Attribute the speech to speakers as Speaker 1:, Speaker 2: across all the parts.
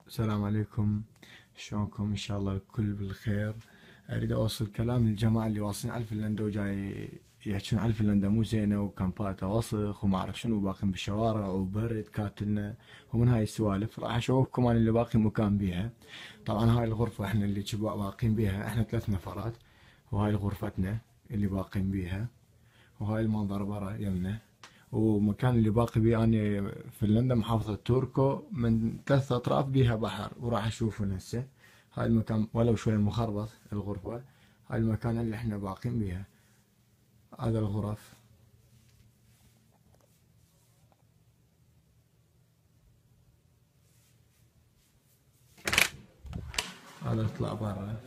Speaker 1: السلام عليكم. شلونكم؟ ان شاء الله الكل بالخير. اريد اوصل كلام للجماعه اللي واصلين على فنلندا وجاي يحجون على فنلندا مو زينه وكامباتها وسخ وما اعرف شنو، باقين بالشوارع وبرد كاتلنا ومن هاي السوالف. راح اشوفكم انا اللي باقي مكان بيها. طبعا هاي الغرفه احنا اللي باقين بيها، احنا 3 نفرات، وهاي غرفتنا اللي باقين بيها، وهاي المنظر برا يمنا. ومكان اللي باقي بيه أنا فنلندا محافظة توركو، من 3 أطراف بيها بحر، وراح أشوفهم هسه. هاي المكان ولو شوي مخربط الغرفة. هاي المكان اللي احنا باقين بيها، هذا الغرف. هذا اطلع برا،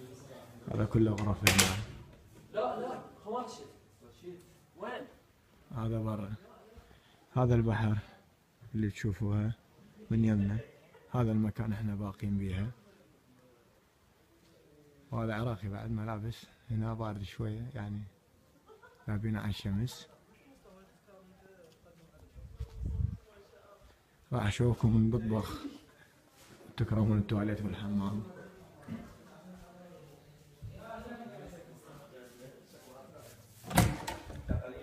Speaker 1: هذا كله غرف هنا.
Speaker 2: لا لا خواتشي وين؟
Speaker 1: هذا برا، هذا البحر اللي تشوفوها من يمنا. هذا المكان احنا باقين بيها. وهذا عراقي بعد ملابس، هنا بارد شوية يعني، لابين على الشمس. راح اشوفكم من بطبخ، تكرمون التواليت والحمام.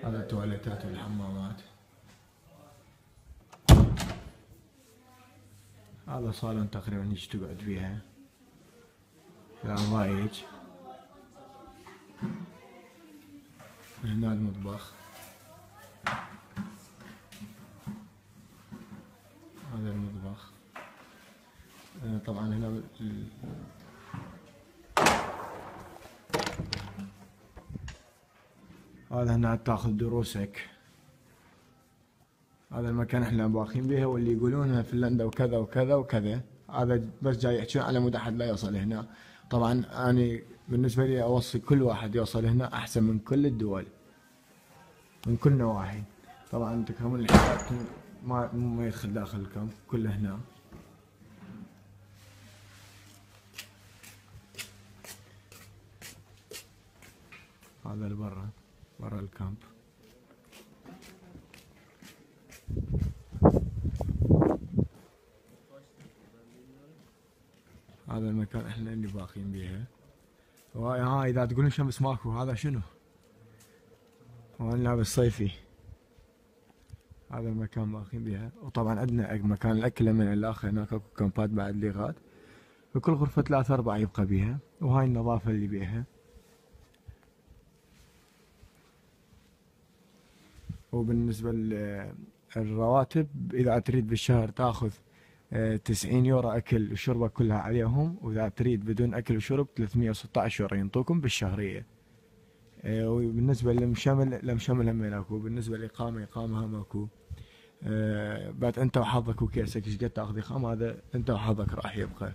Speaker 1: هذا التواليتات والحمامات. هذا صالون تقريبا هيج تقعد فيها، العوايج. هنا المطبخ. هذا المطبخ. طبعا هنا هذا هنا تاخذ دروسك. هذا المكان احنا باقين بيه، واللي يقولون فنلندا وكذا وكذا وكذا، هذا بس جاي يحكون على مود احد لا يوصل هنا. طبعا انا بالنسبه لي اوصي كل واحد يوصل هنا احسن من كل الدول، من كل نواحي. طبعا تكرمون الحياة، ما يدخل داخل الكامب كله هنا. هذا اللي برا، برا الكامب. هذا المكان احنا اللي باقين بيها. ها اذا تقولون شمس ماكو، هذا شنو؟ هو لابس صيفي. هذا المكان باقين بيها. وطبعا عندنا مكان الاكل من الاخر، هناك اكو كامبات بعد ليغات، وكل غرفة 3 4 يبقى بيها، وهاي النظافة اللي بيها. وبالنسبة للرواتب، إذا تريد بالشهر تاخذ 90 يورو أكل وشربة كلها عليهم، وإذا تريد بدون أكل وشرب 316 يورو ينطوكم بالشهرية. وبالنسبة للمشمل هم اكو. بالنسبة للإقامة، إقامة هم اكو. بعد أنت وحظك وكيسك ايش قد تاخذ إقامة، هذا أنت وحظك راح يبقى.